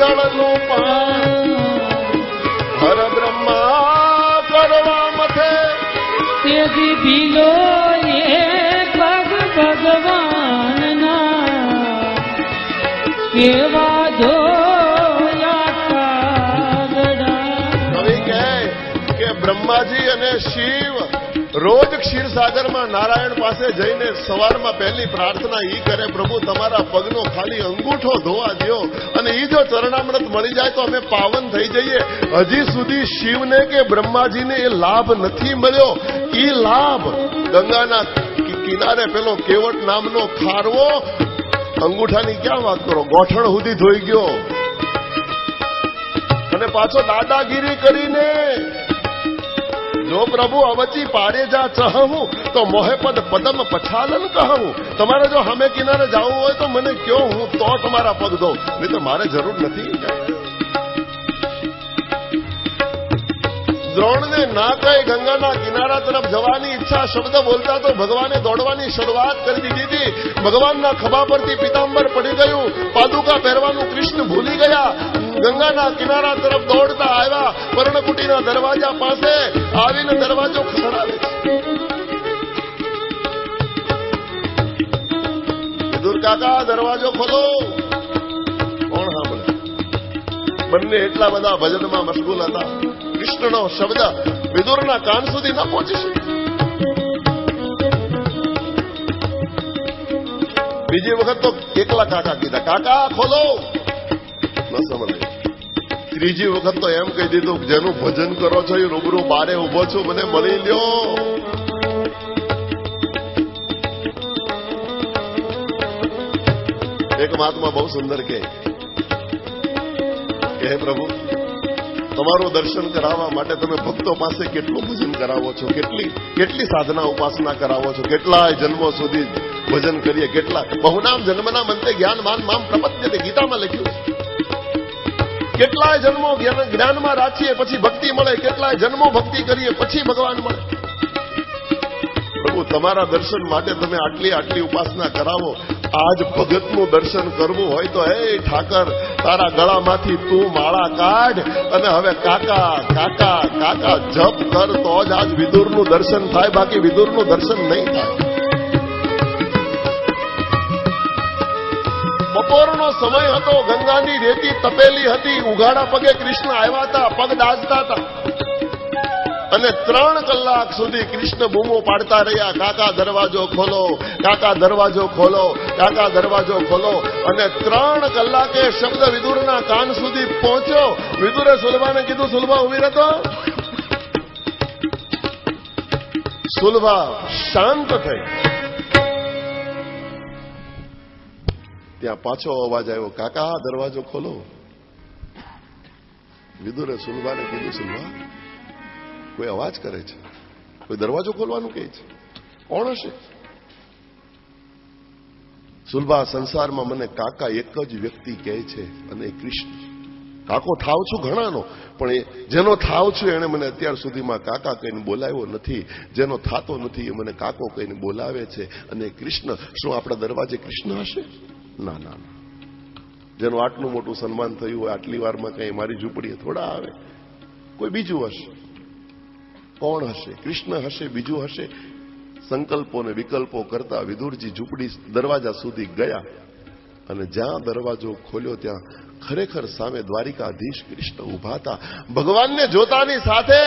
જળનું પાન હર બ્રહ્મા કરવા મથે તેજી ભીલો એક ભગવાનના કેવા હવે કહે કે બ્રહ્માજી અને શિવ રોજ ક્ષીરસાગરમાં નારાયણ પાસે જઈને સવારમાં પહેલી પ્રાર્થના ઈ કરે, પ્રભુ તમારા પગનો ખાલી અંગૂઠો ધોવા દો અને ઈ જો ચરણામૃત મળી જાય તો અમે પાવન થઈ જઈએ. હજી સુધી શિવને કે બ્રહ્માજીને એ લાભ નથી મળ્યો. ઈ લાભ ગંગાના કિનારે પેલો કેવટ નામનો ખારવો અંગૂઠાની ક્યાં વાત કરો, ગોઠણ સુધી ધોઈ ગયો અને પાછો દાદાગીરી કરીને જો પ્રભુ અવચી પાડે જા ચહું તો મોહે પદ પદમ પછાલન કહું. તમારે જો હમે કિનારે જવું હોય તો મને કયો, હું તો તમારા પગ દઉં, નહીં તો મારે જરૂર નથી. દ્રોણને ના કહી ગંગાના કિનારા તરફ જવાની ઈચ્છા શબ્દ બોલતા તો ભગવાને દોડવાની શરૂઆત કરી દીધી હતી. ભગવાનના ખભા પરથી પિતાંબર પડી ગયું, પાદુકા પહેરવાનું કૃષ્ણ ભૂલી ગયા. ગંગાના કિનારા તરફ દોડતા આવ્યા, પર્ણકુટીના દરવાજા પાસે આવીને દરવાજો ખખડાવે છે. વિદુર કાકા દરવાજો ખોલો. કોણ સાંભળે? બંને એટલા બધા ભજનમાં મશગુલ હતા. કૃષ્ણનો શબ્દ વિદુરના કાન સુધી ન પહોંચી શકે. બીજી વખત તો એકલા કાકા કીધા, કાકા ખોલો, ન સંભળાય. ત્રીજી વખત તો એમ કહી દીધું, જેનું ભજન કરો છો એ રૂબરૂ બારે ઉભો છું, મને મળી લ્યો. એક મહાત્મા બહુ સુંદર કે હે પ્રભુ, તમારું દર્શન કરાવવા માટે તમે ભક્તો પાસે કેટલું ભજન કરાવો છો, કેટલી સાધના ઉપાસના કરાવો છો, કેટલાય જન્મો સુધી ભજન કરીએ, કેટલા બહુનામ જન્મના મંતે જ્ઞાન માન મામ પ્રપદ્યતે ગીતામાં લખ્યું. કેટલાય જન્મો જ્ઞાનમાં રાખીએ પછી ભક્તિ મળે, કેટલાય જન્મો ભક્તિ કરીએ પછી ભગવાન મળે. પ્રભુ તમારા દર્શન માટે તમે આટલી ઉપાસના કરાવો. આજ ભગતનું દર્શન કરવું હોય તો હે ઠાકર, તારા ગળામાંથી તું માળા કાઢ અને હવે કાકા કાકા કાકા જપ કર તો જ આજ વિદુરનું દર્શન થાય, બાકી વિદુરનું દર્શન નહીં થાય. બપોરનો સમય હતો, ગંગાની રેતી તપેલી હતી, ઉઘાડા પગે કૃષ્ણ આવ્યા હતા, પગ દાઝતા હતા અને 3 કલાક સુધી કૃષ્ણ બૂમો પાડતા રહ્યા, કાકા દરવાજો ખોલો, કાકા દરવાજો ખોલો, કાકા દરવાજો ખોલો. અને 3 કલાકે શબ્દ વિદુરના કાન સુધી પહોંચ્યો. વિદુરે સુલભાને કીધું, સુલભા ઉભી રહેતો. સુલભા શાંત થઈ. ત્યાં પાછો અવાજ આવ્યો, કાકા દરવાજો ખોલો. વિદુરે સુલભાને કીધું, સુલભા કોઈ અવાજ કરે છે, કોઈ દરવાજો ખોલવાનું કહે છે, કોણ હશે? સુલભા, સંસારમાં મને કાકા એક જ વ્યક્તિ કહે છે અને એ કૃષ્ણ. કાકો થાવ છું ઘણાનો, પણ જેનો થાવ છું એને મને અત્યાર સુધીમાં કાકા કહીને બોલાવ્યો નથી. જેનો થાતો નથી એ મને કાકો કહીને બોલાવે છે અને કૃષ્ણ. શું આપણા દરવાજે કૃષ્ણ હશે? ના ના. જેનું આટલું મોટું સન્માન થયું હોય આટલી વારમાં કઈ મારી ઝૂંપડીએ થોડા આવે, કોઈ બીજું હશે. કોણ હશે? કૃષ્ણ હશે, બીજું હશે? સંકલ્પો ને વિકલ્પો કરતા વિદુરજી ઝૂંપડી દરવાજા સુધી ગયા અને જ્યાં દરવાજો ખોલ્યો ત્યાં ખરેખર સામે દ્વારિકાધીશ કૃષ્ણ ઉભા હતા. ભગવાનને જોતાની સાથે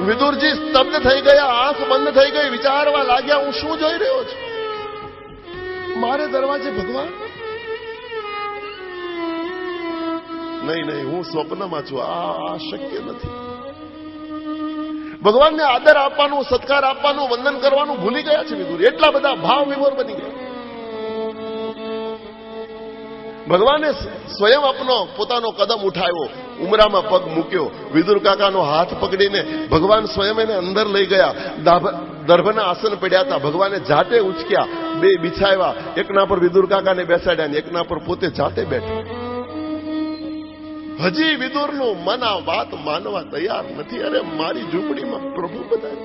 વિદુરજી સ્તબ્ધ થઈ ગયા, આંખ બંધ થઈ ગઈ, વિચારવા લાગ્યા, હું શું જોઈ રહ્યો છું? મારે દરવાજે ભગવાન? નહીં, હું સ્વપ્નમાં છું, આ શક્ય નથી. ભગવાનને આદર આપવાનું, સત્કાર આપવાનું, વંદન કરવાનું ભૂલી ગયા છે વિદુર. એટલા બધા ભાવ વિભોર બની ગયા. ભગવાને સ્વયં પોતાનો કદમ ઉઠાવ્યો, ઉમરામાં પગ મૂક્યો, વિદુર કાકાનો હાથ પકડીને ભગવાન સ્વયં એને અંદર લઈ ગયા. દર્ભના આસન પડ્યા હતા, ભગવાને જાતે ઉચક્યા, 2 બિછાવ્યા, એકના પર વિદુર કાકાને બેસાડ્યા અને એકના પર પોતે જાતે બેઠા. હજી વિદુરનું મન આ વાત માનવા તૈયાર નથી. અરે મારી ઝૂંપડીમાં પ્રભુ બધા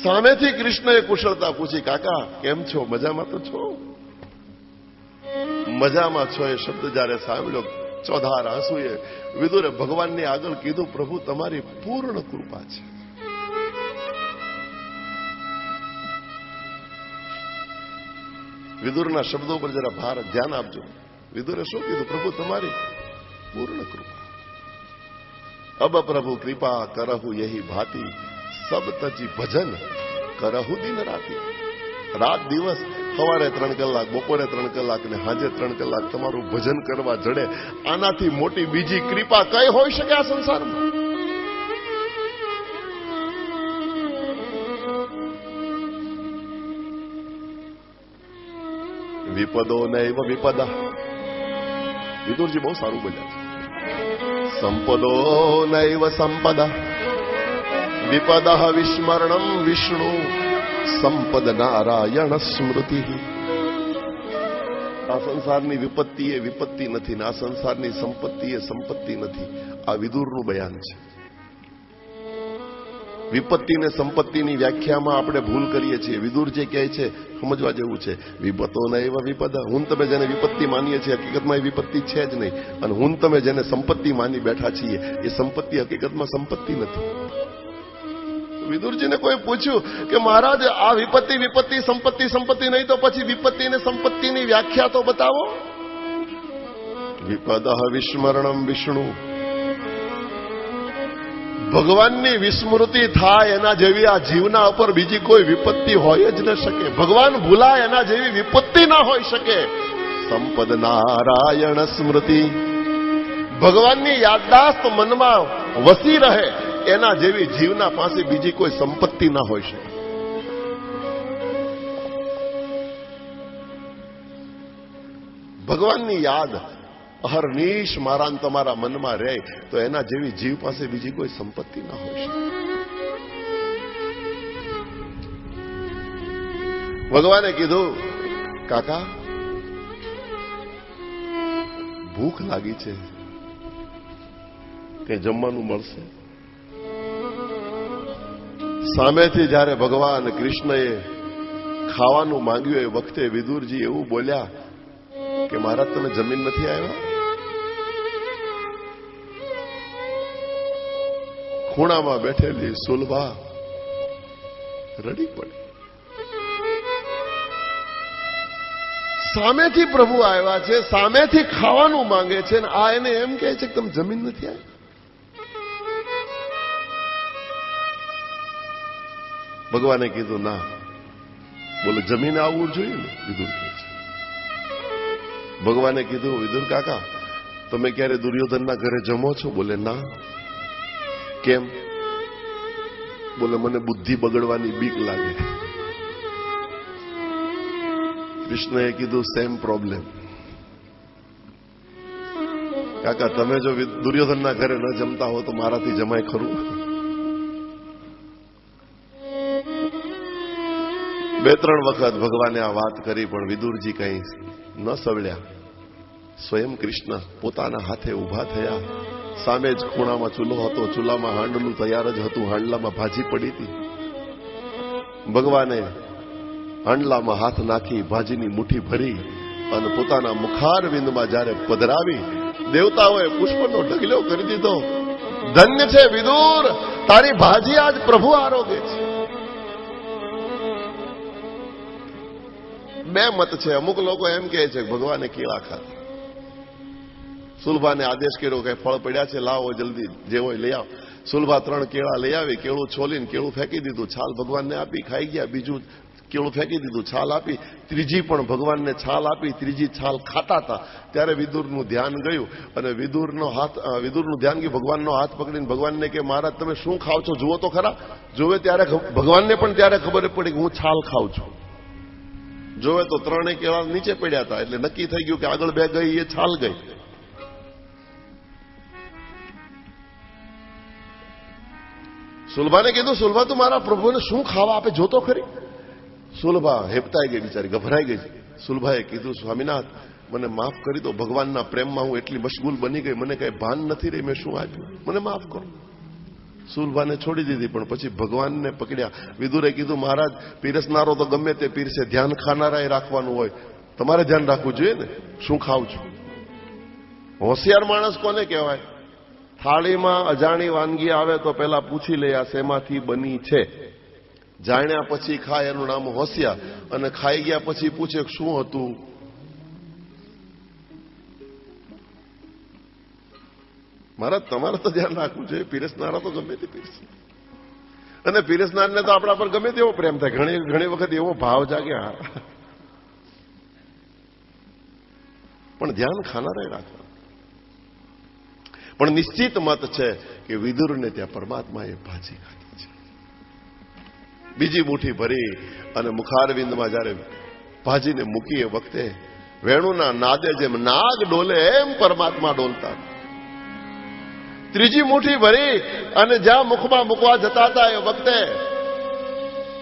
સામેથી કૃષ્ણએ કુશળતા પૂછી, કાકા કેમ છો, મજામાં તો છો? મજામાં છો એ શબ્દ જયારે સાંભળ્યો, ચોધાર આંસુએ વિદુરે ભગવાનની આગળ કીધું, પ્રભુ તમારી પૂર્ણ કૃપા છે. વિદુરના શબ્દો પર જરા ભાર ધ્યાન આપજો. વિદુરે શું કીધું? પ્રભુ તમારી પૂર્ણ કૃપા. અબ પ્રભુ કૃપા કરહુ યહી ભાતી, સબ તજી ભજન કરહુ દિન રાતી. રાત દિવસ, સવારે 3 કલાક, બપોરે 3 કલાક ને સાંજે 3 કલાક તમારું ભજન કરવા જડે. આનાથી મોટી બીજી કૃપા કઈ હોઈ શકે આ સંસારમાં? વિપદો નૈવ વિપદા. વિદુરજી બહુ સારું બોલ્યા છે. સંપદો નૈવ સંપદા, વિપદઃ વિસ્મરણમ વિષ્ણુ, સંપદ નારાયણ સ્મૃતિ. આ સંસારની વિપત્તિ એ વિપત્તિ નથી ને આ સંસારની સંપત્તિ એ સંપત્તિ નથી. આ વિદુરનું બયાન છે. વિપત્તિ ને સંપત્તિની વ્યાખ્યામાં આપણે ભૂલ કરીએ છીએ. વિદુર જે કહે છે સમજવા જેવું છે. વિપતો નૈવ વિપદા. હું તમે જેને વિપત્તિ માનીએ છીએ હકીકતમાં એ વિપત્તિ છે જ નહીં. અને હું તમે જેને સંપત્તિ માની બેઠા છીએ એ સંપત્તિ હકીકતમાં સંપત્તિ નથી. વિદુરજીને કોઈ પૂછ્યું કે મહારાજ આ વિપત્તિ વિપત્તિ સંપત્તિ સંપત્તિ નહીં તો પછી વિપત્તિ અને સંપત્તિની વ્યાખ્યા તો બતાવો. વિપદઃ વિસ્મરણમ વિષ્ણુ. ભગવાનની વિસ્મૃતિ થાય એના જેવી આ જીવના ઉપર બીજી કોઈ વિપત્તિ હોય જ ન શકે. ભગવાન ભૂલાય એના જેવી વિપત્તિ ના હોઈ શકે. સંપદ નારાયણ સ્મૃતિ. ભગવાનની યાદદાસ્ત મનમાં વસી રહે એના જેવી જીવના પાસે બીજી કોઈ સંપત્તિ ના હોઈ શકે. ભગવાનની યાદ અહર્નિશ મારા તમારા મનમાં રહે તો એના જેવી જીવ પાસે બીજી કોઈ સંપત્તિ ના હોઈ શકે. ભગવાને કીધું, કાકા ભૂખ લાગી છે, કે જમવાનું મળશે? સામેથી જયારે ભગવાન કૃષ્ણએ ખાવાનું માંગ્યું એ વખતે વિદુરજી એવું બોલ્યા કે મહારાજ તમે જમીન નથી આવ્યા? ખૂણામાં બેઠેલી સુલભા રડી પડી. સામેથી પ્રભુ આવ્યા છે, સામેથી ખાવાનું માંગે છે, અને આ એને એમ કહે છે કે તમે જમીન નથી આવ્યા. ભગવાને કીધું ના. બોલે જમીન આવવું જોઈએ ને? વિદુર કહે છે. ભગવાને કીધું, વિદુર કાકા તમે ક્યારે દુર્યોધનના ઘરે જમો છો? બોલે ના. કેમ? બોલે મને બુદ્ધિ બગડવાની બીક લાગે. કૃષ્ણએ કીધું સેમ પ્રોબ્લેમ. કાકા તમે જો દુર્યોધનના ઘરે ન જમતા હો તો મારાથી જમાય ખરું? 2-3 વખત ભગવાને આ વાત કરી પણ વિદુરજી કઈ ન સવળ્યા. સ્વયં કૃષ્ણ પોતાના હાથે ઉભા થયા. સામે જ ખૂણામાં ચૂલો હતો, ચૂલામાં હાંડલું તૈયાર જ હતું, હાંડલામાં ભાજી પડી હતી. ભગવાને હાંડલામાં હાથ નાખી ભાજીની મુઠ્ઠી ભરી અને પોતાના મુખારવિંદમાં જયારે પધરાવી દેવતાઓએ પુષ્પનો ઢગલો કરી દીધો. ધન્ય છે વિદુર, તારી ભાજી આજ પ્રભુ આરોગે છે. 2 મત છે. અમુક લોકો એમ કહે છે ભગવાને કેળા ખાધા. સુલભાને આદેશ કર્યો કે ફળ પડ્યા છે લાવો જલ્દી જે હોય લઈ આવ. સુલભા 3 કેળા લઈ આવી, કેળું છોલીને કેળું ફેંકી દીધું, છાલ ભગવાનને આપી, ખાઈ ગયા. બીજું કેળું ફેંકી દીધું, છાલ આપી. ત્રીજી પણ ભગવાનને છાલ આપી. ત્રીજી છાલ ખાતા હતા ત્યારે વિદુરનું ધ્યાન ગયું અને વિદુરનું ધ્યાન ગયું. ભગવાનનો હાથ પકડીને ભગવાનને કે મહારાજ તમે શું ખાવ છો જુઓ તો ખરા. જોવે ત્યારે ભગવાનને પણ ત્યારે ખબર પડી કે હું છાલ ખાઉં છું. જોવે તો 3 કેળા નીચે પડ્યા હતા એટલે નક્કી થઈ ગયું કે આગળ 2 ગઈ એ છાલ ગઈ. સુલભાને કીધું, સુલભા તું મારા પ્રભુને શું ખાવા આપે જોતો ખરી. સુલભા હેપતાઈ ગઈ, બિચારી ગભરાઈ ગઈ. સુલભાએ કીધું, સ્વામિનાથ મને માફ કરી દો, ભગવાનના પ્રેમમાં હું એટલી મશગુલ બની ગઈ, મને કઈ ભાન નથી રહી મેં શું આપ્યું, મને માફ કરો. સુલભાને છોડી દીધી પણ પછી ભગવાનને પકડ્યા. વિદુરે કીધું, મહારાજ પીરસનારો તો ગમે તે પીરસે, ધ્યાન ખાનારાએ રાખવાનું હોય. તમારે ધ્યાન રાખવું જોઈએ ને શું ખાવ છું. હોશિયાર માણસ કોને કહેવાય? થાળીમાં અજાણી વાનગી આવે તો પેલા પૂછી લે આ શેમાંથી બની છે. જાણ્યા પછી ખાય એનું નામ હોશિયાર. અને ખાઈ ગયા પછી પૂછે શું હતું. મારા તમારે તો ધ્યાન રાખવું જોઈએ. પીરસનારા તો ગમે તે પીરસ, અને પીરસનારને તો આપણા પર ગમે તેવો પ્રેમ થાય. ઘણી વખત એવો ભાવ જાગે, પણ ધ્યાન ખાનારે રાખવા. પણ નિશ્ચિત મત છે કે વિદુરને ત્યાં પરમાત્માએ ભાજી ખાધી છે. બીજી મુઠ્ઠી ભરી અને મુખારવિંદમાં જયારે ભાજીને મૂકી એ વખતે વેણુના નાદે જેમ નાગ ડોલે એમ પરમાત્મા ડોલતા. ત્રીજી મુઠ્ઠી ભરી અને જ્યાં મુખમાં મૂકવા જતા હતા એ વખતે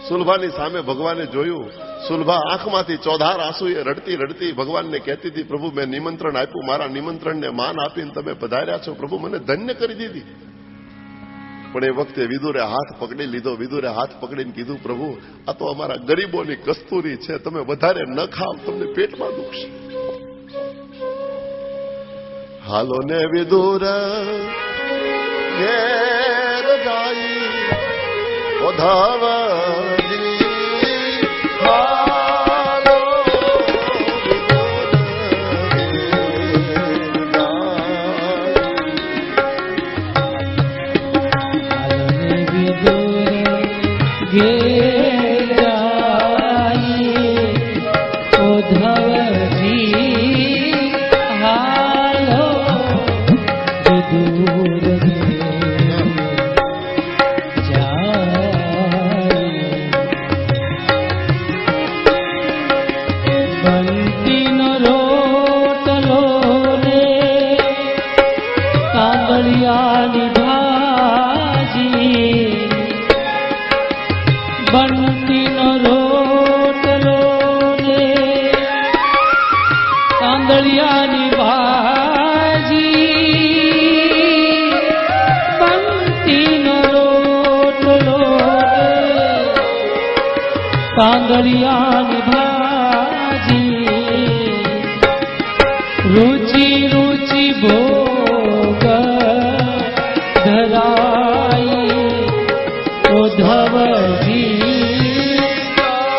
સુલભાની સામે ભગવાને જોયું. સુલભા આંખમાંથી ચોધાર આંસુએ રડતી રડતી ભગવાનને કહેતી હતી, પ્રભુ મેં નિમંત્રણ આપ્યું, મારા નિમંત્રણને માન આપીને તમે પધાર્યા છો, પ્રભુ મને ધન્ય કરી દીધી. પણ એ વખતે વિદુરે હાથ પકડી લીધો. વિદુરે હાથ પકડીને કીધું, પ્રભુ આ તો અમારા ગરીબોની કસ્તુરી છે, તમે વધારે ન ખાવ, તમને પેટમાં દુખશે. હાલો ને વિદુર ઘેર જાય ઓધાવજી, હાલો વિદુર ઘેર જાય ઓધવજી, હાલો વિદુર કાંદળિયાની ભાજી, બંટીનો રોટલો ને કાંદળિયાની ભાજી, બંટીનો રોટલો કાંદળિયાની ભાજી, રુચિ રુચિ ભોગ ધરાઈ ઉદ્ધવજી,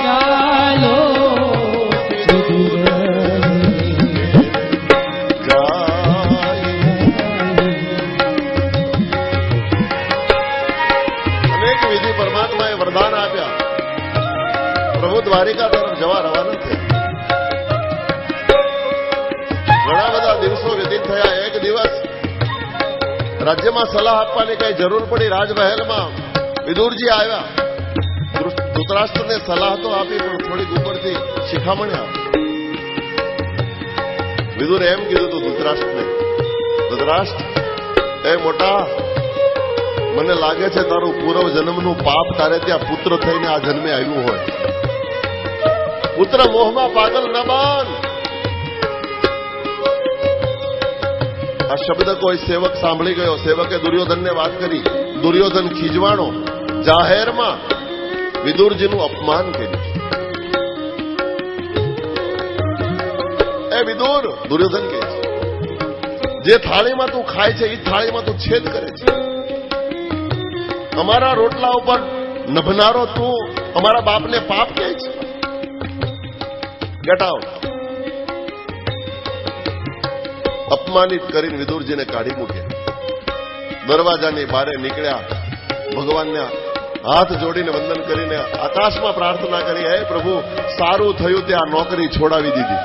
ચાલો અનેક વિધિ પરમાત્માએ વરદાન આપ્યા. પ્રભુ દ્વારિકા તરફ જવા રવાના થયા. ઘણા બધા દિવસો વ્યતીત થયા. એક દિવસ રાજ્યમાં સલાહ આપવાની કઈ જરૂર પડી. રાજમહેલમાં વિદુરજી આવ્યા. ધૃતરાષ્ટ્રને સલાહ તો આપી, પણ થોડીક ઉપરથી શિખામણ આપી. વિદુરે એમ કીધું હતું ધૃતરાષ્ટ્રને, ધૃતરાષ્ટ્ર એ મોટા, મને લાગે છે તારું પૂર્વ જન્મનું પાપ તારે ત્યાં પુત્ર થઈને આ જન્મે આવ્યું હોય. પુત્ર મોહમાં પાગલ ન બન. આ શબ્દ કોઈ સેવક સાંભળી ગયો. સેવકે દુર્યોધનને વાત કરી. દુર્યોધન ખીજવાણો જાહેરમાં વિદુરજીનું અપમાન કર્યું. એ વિદુર, દુર્યોધન કહે છે, જે થાળીમાં તું ખાય છે એ થાળીમાં તું છેદ કરે છે. અમારા રોટલા ઉપર નભનારો તું અમારા બાપને પાપ કહે છે. Get out. અપમાનિત કરીને વિદુરજીને કાઢી મૂક્યા. દરવાજાની બારે નીકળ્યા. ભગવાનને હાથ જોડીને વંદન કરીને આકાશમાં પ્રાર્થના કરી, હે પ્રભુ, સારું થયું તે આ નોકરી છોડાવી દીધી.